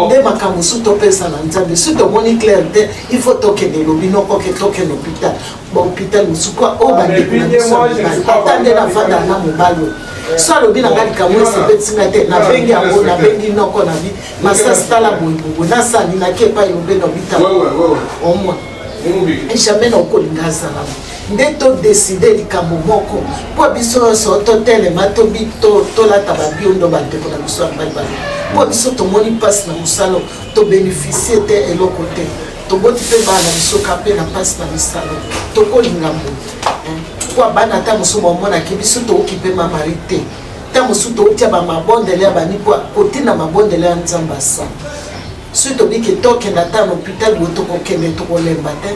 nde makambo su topesa na nzambe su tomoni clair te il faut tokende lobi nokoke tokende hôpital bahôpital mosusu kwa oyo bandeko na biso ata nde navanda na mobali so alobi na ngai likambo esepetinga te nabengi yango nabengi noko na bi masasi tala boyeboye nasali nake epai lobe na bita omwa jamais nakolinga azalama nde todeside likambo moko mpo biso nyonso totelema tolata babiondo bandeko na biso ya mbalibali mpo biso tomoni mpasi na mosala tobénéficie te eloko te toboti mpe bana na biso ka mpe na mpasi na misala tokolinga mbo mpo bana ata mosusu bamonaki biso tooki mpe mamari te ta mosusu tootia bamabondele ya bani mpo kotina mabondele ya nzambe asa soki tobiki tokenda ata na hôpital boye tokokende tokolemba te.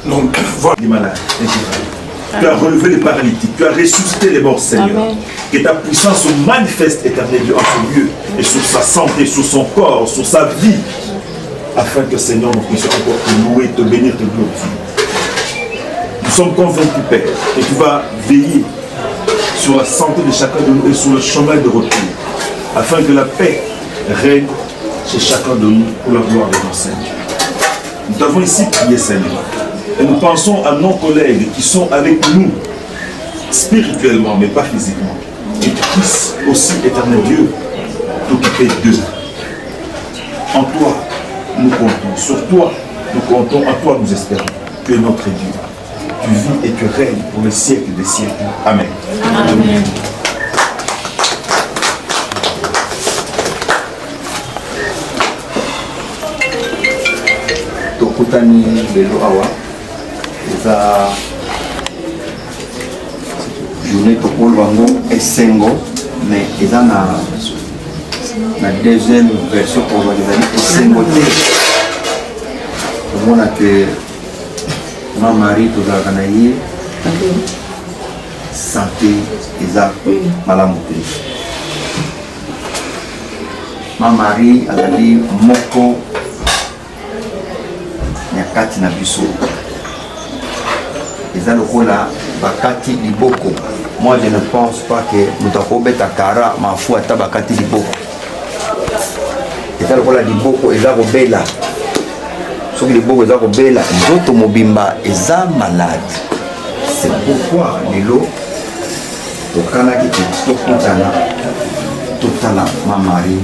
Donc, voilà les malades. Tu as relevé les paralytiques, tu as ressuscité les morts, Seigneur. Amen. Que ta puissance se manifeste, éternel Dieu, en ce lieu, et sur sa santé, sur son corps, sur sa vie, afin que, Seigneur, nous puissions encore te louer, te bénir, te glorifier. Nous sommes convaincus, Père, que tu vas veiller sur la santé de chacun de nous et sur le chemin de retour, afin que la paix règne chez chacun de nous pour la gloire de notre Seigneur. Nous t'avons ici prié, Seigneur. Et nous pensons à nos collègues qui sont avec nous, spirituellement, mais pas physiquement. Et tu puisses aussi, éternel Dieu, t'occuper d'eux. En toi, nous comptons. Sur toi, nous comptons. En toi, nous espérons. Tu es notre Dieu. Tu vis et tu règnes pour les siècles des siècles. Amen. Amen. Tokutani lelo awa. La journée tokolo bango esengo mais eza na deuxième version pour les esengo te omona que ma mari tozalaka na ye santé eza malamu te ma mari azali moko ya kati na biso eza lokola bakati liboko. Moi je ne pense pas que nous avons beta kara mafu ata bakati liboko eza lokola liboko eza kobela soki liboko eza kobela nzoto mobimba eza malade. C'est pourquoi lelo tokanaki tokutana totala mamari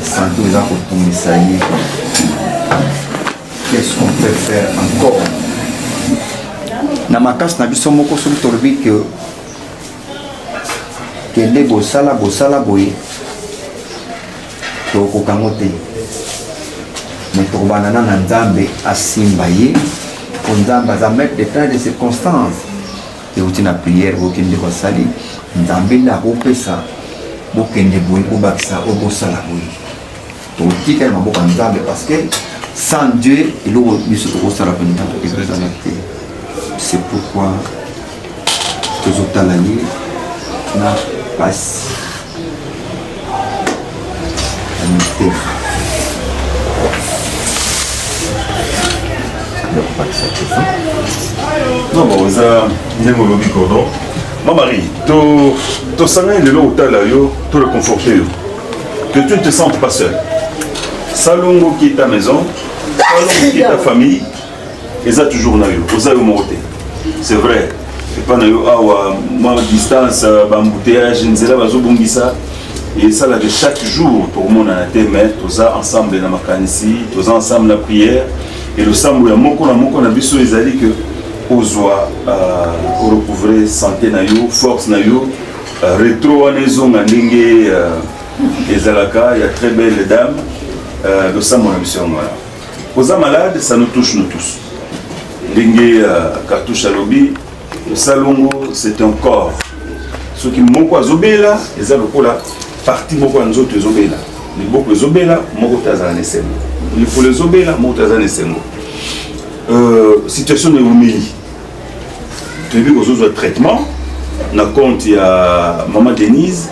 santo eza kotungisa ye. Qu'est-ce qu'on peut faire encore? Na makasi na biso moko soki tolobi ke kende bosala boye tokokango te me tokobandana na nzambe asimba ye po nzambe aza maître de temps de circonstance euti na prière bokende kosali nzambe nde akopesa bokende boye bobakisa oyo bosala boye tokotikali maboko ya nzambe parce que sans Dieu eloko biso tokosala mpenza ekozala te. C'est pourquoi tous les talents na passe non bon ça n'est pas le cordon. Ma Marie, to sanga le lo utala yo, to le conforter que tu ne te sentes pas seul. Salongo qui est ta maison, salongo qui est ta famille. Et ça toujours na yo, oza yo moté. C'est vrai. Et pas na yo awa ma distance bambouteillage nzela bazo bongisa et ça là de chaque jour pour mon na te mais toza ensemble na makanisi, toza ensemble la prière et le sambo ya moko na biso ezali que ozwa recouvrer santé na yo, force na yo, rétro anezo ngandenge ezalaka, il y a très belles dames le sambo na biso voilà. Oza malade, ça nous touche nous tous. Lingue cartouche à lobby, le salongo c'est un corps. Ce qui moko azobela, les alokola partie moko nzoto ezobela. Les boko ezobela, moko tazana nesengo. Les pour les obela, moko tazana nesengo. Situation de Oumili. Tu as vu que aux traitement, na compte il y a maman Denise,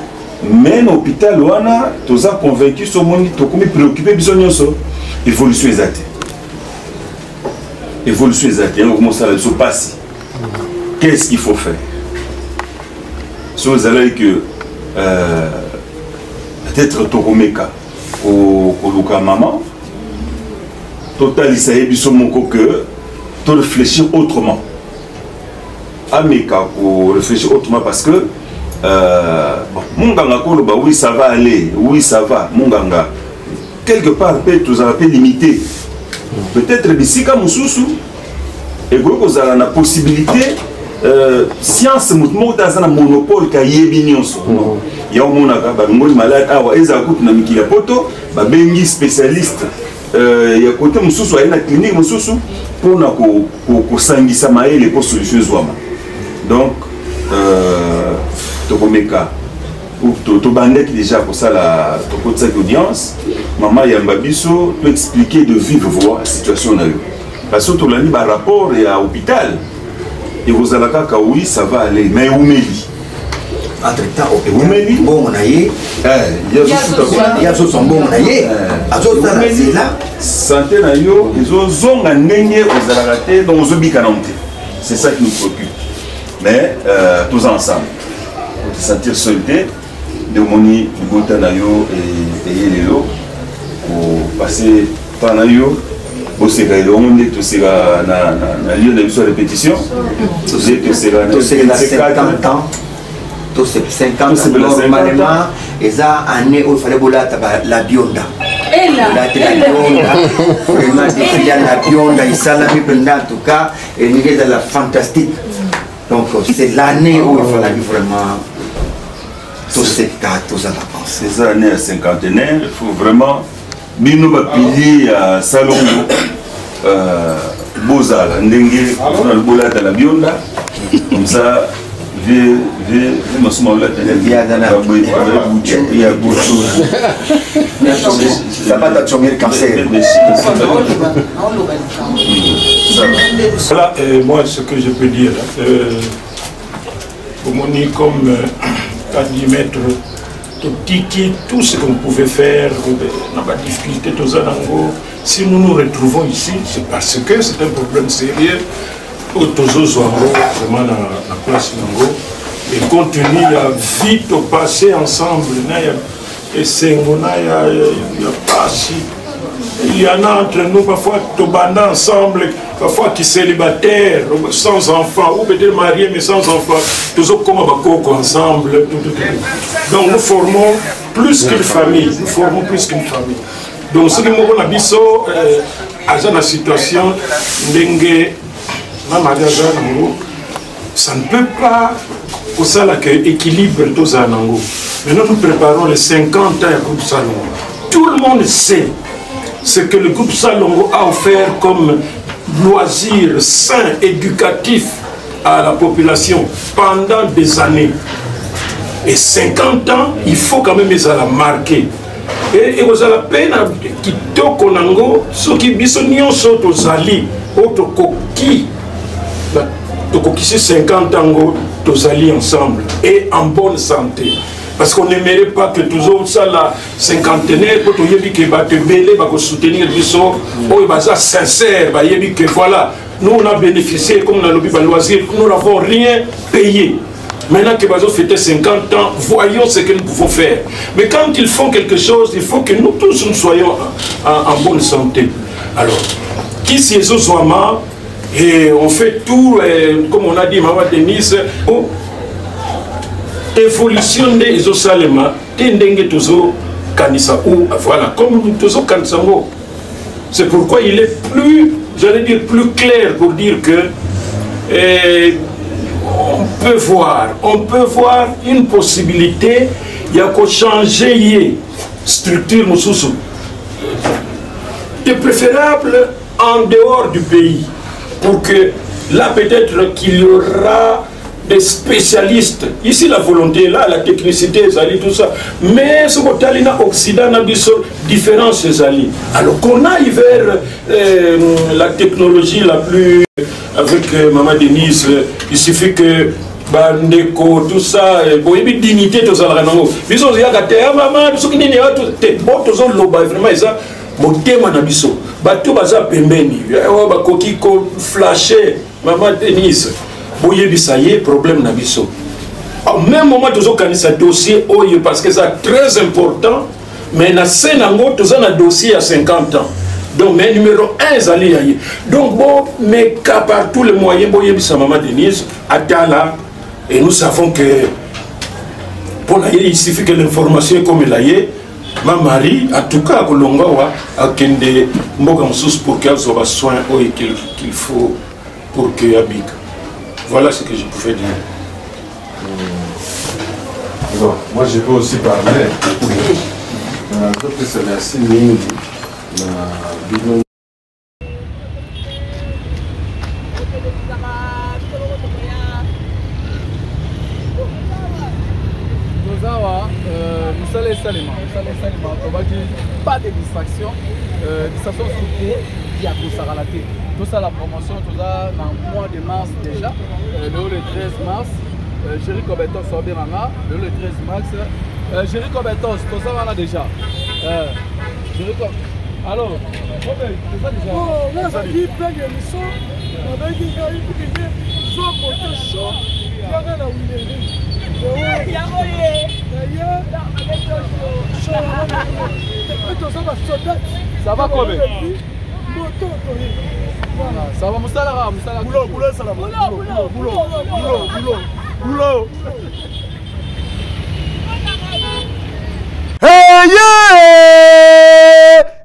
mais l'hôpital wana, tous a convaincu ce monde, to comme préoccupé bisognoso, évolution exacte. Évolution exacte, on commence à se passer. Qu'est-ce qu'il faut faire? Si vous allez que peut-être tokomeka koluka maman totalisa yebiso moko que to réfléchir autrement ameka pour réfléchir autrement parce que munganga koloba oui ça va aller oui ça va munganga quelque part peut tous un peu limité peut-être bisika mususu et vous avez la possibilité science mouvement dans un monopole ka yebi nyonso ya omona ka ba ngoli malade awa eza kutu na mikila poto ba bengi spécialiste ya côté mususu à une clinique mususu pour na ko sangisa maele pour solution zwama donc tokomeka to bandek déjà pour ça la to cette audience maman yamba biso peut expliquer de vive voix la situation na yo parce que to lani ba rapport et à hôpital et vous allez kaka oui ça va aller mais umeli entre temps umeli bon on a yé il y a son bon on a yé c'est là santé na yo ils ont zonga ndenge aux alaraté donc aux obikanante c'est ça qui nous préoccupe mais tous ensemble pour te sentir solide de moni du na yo et yelelo pour passer temps na yo au ségal on est tout sera na lieu de répétition tout sera 50 ans tous ces 50 ans normalement et ça année où il fallait boula la bionda la bionda vraiment il y a la bionda il salami pendant tout cas et il est dans la fantastique donc c'est l'année où il fallait vraiment tous ces cas tous à la pensée ces années cinquantenaire il faut vraiment bino ba pilier à salon bozala ndenge on a le bola de la bionda comme ça voilà, moi ce que je peux dire, pour mon comme a dit maître, tout ce qu'on pouvait faire, dans la difficulté, si nous nous retrouvons ici, c'est parce que c'est un problème sérieux. Vraiment dans la place Nango et continue à vite passer ensemble et c'est il y en a entre nous parfois tobanda ensemble parfois qui célibataires sans enfants ou peut-être mariés mais sans enfants toujours comme bakoko ensemble donc nous formons plus qu'une famille donc ce que nous avons biso à la situation dengue ça ne peut pas pour ça équilibre tous à Nango. Maintenant nous préparons les 50 ans du groupe Salongo. Tout le monde sait ce que le groupe Salongo a offert comme loisir sain, éducatif à la population pendant des années. Et 50 ans, il faut quand même les marquer. Et vous avez la peine qui toque au Nango, ceux qui bisonnent sont aux alliés, autres coquilles. Donc, 50 ans, tous alliés ensemble et en bonne santé. Parce qu'on n'aimerait pas que tous autres, ça, la cinquantenaire, pour que soutenir les gens, sincère, que voilà, nous on a bénéficié, comme on a le loisir, nous n'avons rien payé. Maintenant que nous fêté 50 ans, voyons ce que nous pouvons faire. Mais quand ils font quelque chose, il faut que nous tous nous soyons en bonne santé. Alors, qui c'est ce soir? Et on fait tout, comme on a dit, Maman Denise, évolution des Osalema, Tendenge Tozo, Kanisa, ou voilà, comme Tozo Kansango. C'est pourquoi il est plus, j'allais dire, plus clair pour dire que on peut voir une possibilité, il y a qu'à changer structure, de préférable en dehors du pays. Pour que là peut-être qu'il y aura des spécialistes. Ici la volonté, là la technicité, tout ça. Mais ce côté là, Occident a différence ces alliés. Alors qu'on aille vers la technologie la plus avec Maman Denise, il suffit que Bandeko, tout ça, bon, il y a dignité, tout ça. Ils ont dit, maman, tout ce qui n'est pas bon, tout ça, vraiment, ça. Motema na biso bato baza pembeni bakoki ko flasher Maman Denise boyebisa ye problème na biso Au même moment, tu as un dossier parce que c'est très important. Mais na Sénango, tu as un dossier à 50 ans. Donc, mais numéro 1, c'est donc, bon, mais qu'à part tous les moyens, bon, il y a maman Denise, Atala, et nous savons que pour la il suffit que l'information est comme elle est. Ma mari, en tout cas, a Kende Mbogamsous pour qu'elle soit soin qu'il faut pour qu'elle habite. Voilà ce que je pouvais dire. Bon, moi je peux aussi parler. Donc c'est merci Mingi. Pas de distraction. Distraction surtout, il y a tout ça à la tête. Tout ça, la promotion, tout ça, dans le mois de mars déjà, le 13 mars. Jerry Cobetos sort bien le 13 mars. Jerry Cobetos, tout ça va déjà. Alors, c'est ça déjà. Oh, là, ça dit plein d'émissions. On a dit qu'il y a eu soit pour chaud, il y a rien à oublier. Ça va quoi? Ça va, Moussala. Boulot. Hey,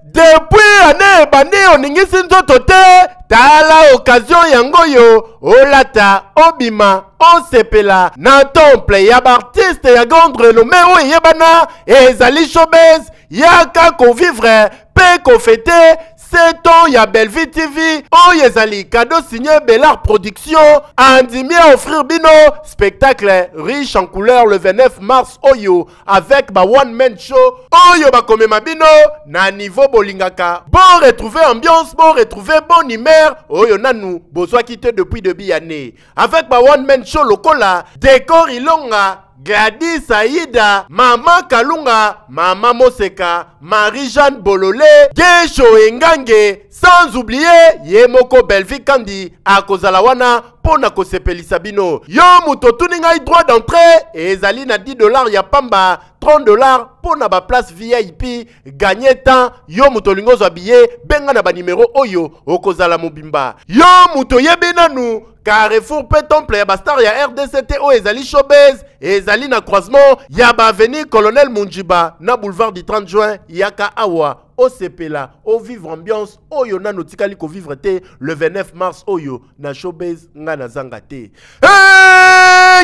depuis année bande oningisi nzoto te tala occasion yango yo olata obima osepela na temple ya artiste ya grande renommée oyo yebana ezali showbiz yaka kovivre pe kofete 7 ans ya Belleville TV oyo ezali cadeau signé Bellard Production andimi à offrir bino spectacle riche en couleurs le 29 mars oyo avec ba one man show oyo bakomema bino na niveau bolingaka bon retrouver ambiance bon retrouver bon humeur oyo nanu bozwa quitté depuis début année avec ba one man show lokola décor ilonga Gladys Aïda, Maman Kalunga, Maman Moseka, Marie-Jeanne Bololé, Gesho Engange, sans oublier Yemoko Belleville Kandi, Akozalawana, Pona Kosepelisa bino. Yo muto tuninga droit d'entrée, et Zali na $10 ya pamba, $30 pona ba place VIP, gagner temps, yo muto lingo habillé, benga na ba numéro oyo, Okozala Mobimba. Yo muto yebenanu, Carrefour pe temple ya bastar ya RDCT o ezali showbiz ezali na croisement ya ba avenue Colonel Munjiba na boulevard du 30 juin yaka awa o sepela o vivre ambiance oyo na notikali ko vivre te le 29 mars oyo na showbiz nga na zanga te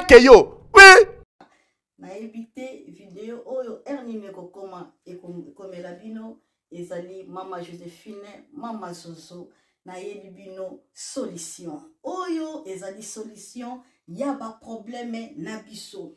keyo oui na éviter vidéo oyo ernime ko koma e komela bino ezali mama Joséphine mama Soso na yelibino solution oyo ezali solution ya ba problème na biso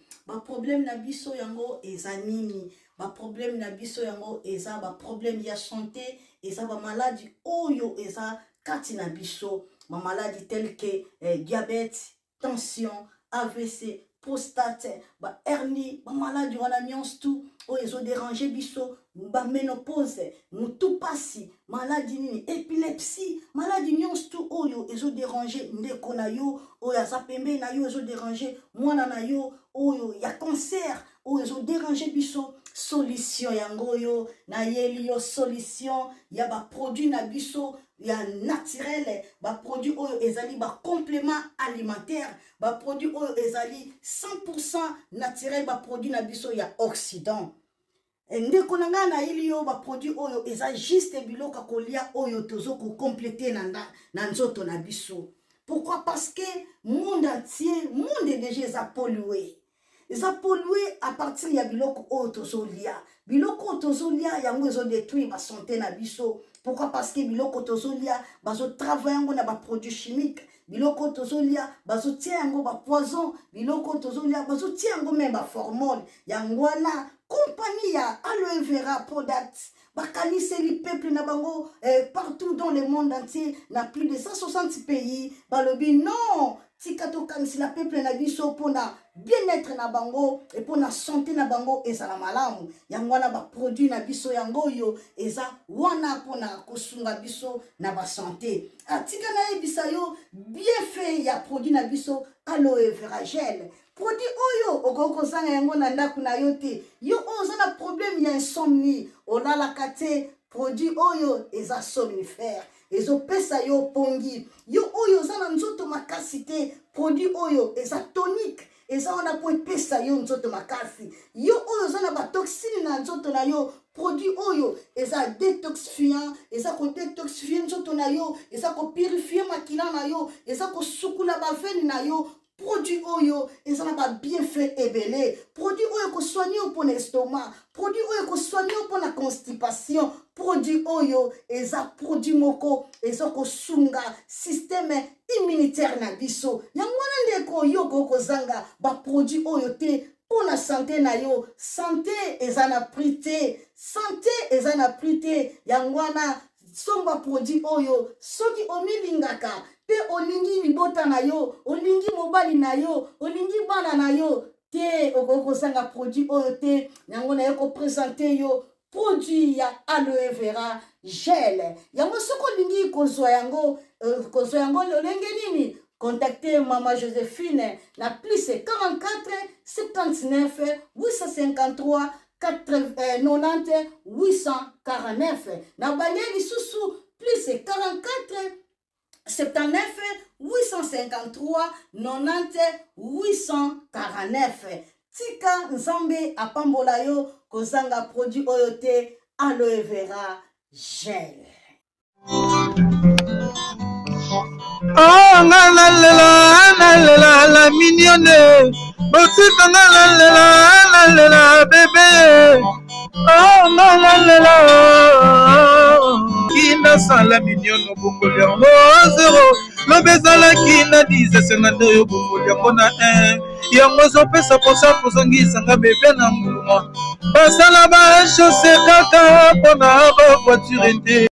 yango ezanini ba problème na biso yango eza ba problème ya santé eza ba maladie oyo eza kati na biso ma maladie telle que diabète tension AVC prostate ba hernie ba maladie wana nyonso tout oyo ezo déranger biso ba ménopause mutu pasi maladie nini épilepsie maladie nyonso tout oyo ezo déranger ndeko na yo oyo aza pembe na yo ezo déranger mwana na yo oyo ya cancer oyo ezo déranger biso solution yango yo na yeli yo solution ya ba produit na biso ya naturel ba produit oyo ezali ba complément alimentaire ba produit oyo ezali 100% naturel ba produit na biso ya Occident ndeko na nga na yeli yo ba produit oyo eza juste biloko kolia oyo tozo ko compléter na nzoto na biso. Pourquoi? Parce que monde entier monde déjà pollué à partir ya biloko oyo tozolia biloko tozolia yango ezo détruire ba santé na biso. Pourquoi? Parce que biloko tozolia bazo travailler yango na ba produits chimiques biloko tozolia bazo tia yango ba poison biloko tozolia bazo tia yango même ba hormone yango na compagnie ya aloe vera products bakaniseli peuple na bango partout dans le monde entier na plus de 160 pays balobi non tika tokanisi la peuple na biso pona bien-être na bango et pona santé na bango ezala malamu yango wana ba produit na biso yango yo eza wana pona kosunga biso na ba santé atika na ebisa yo bien fait ya produit na biso aloe vera gel produit oyo okokozanga yango na ndako na yo te yo oza na problème ya insomnie olalaka te produit oyo eza somnifère ezopesa yo pongi yo oyo oza na nzoto makasi te produit oyo eza tonique eza wana po epesa yo nzoto makasi yo oyo oza na batoxine na nzoto na yo produit oyo eza détoxifiant eza kodétoxifie nzoto na yo eza kopurifie makila na yo eza kosukula baveni na yo produit oyo eza na ba bienfait ebele produit oyo kosoigner yo mpona estomac produit oyo kosoigner yo mpona constipation produit oyo eza produit moko eza kosunga système immunitaire na biso yango wana ndeko yo kokozanga ba produit oyo te mpona santé na yo santé eza na prix te santé eza na prix te yango wana somba produit oyo soki omilingaka pe olingi libota na yo olingi mobali na yo olingi bana na yo te okozanga produit oyo te yango na yo kopresente yo produit ya aloe vera gel yango soko olingi kozwa yango lolenge nini contactez Maman Joséphine la plus 44 79 853 90 849 na balier lisusu plus 44 79 853 90 849 tika nzambe apambola yo kozanga produit oyo te aloe vera gel. Oh nalela la mignonne botika nalela bébé oh nalela kina sala mignonne bongoli yango zero lobezala kina 10 sengando yo bongoli yango na 1 yango zopesa posa kozongisanga bebe na mbuma basala ba chaussée kaka mpona ba voiture te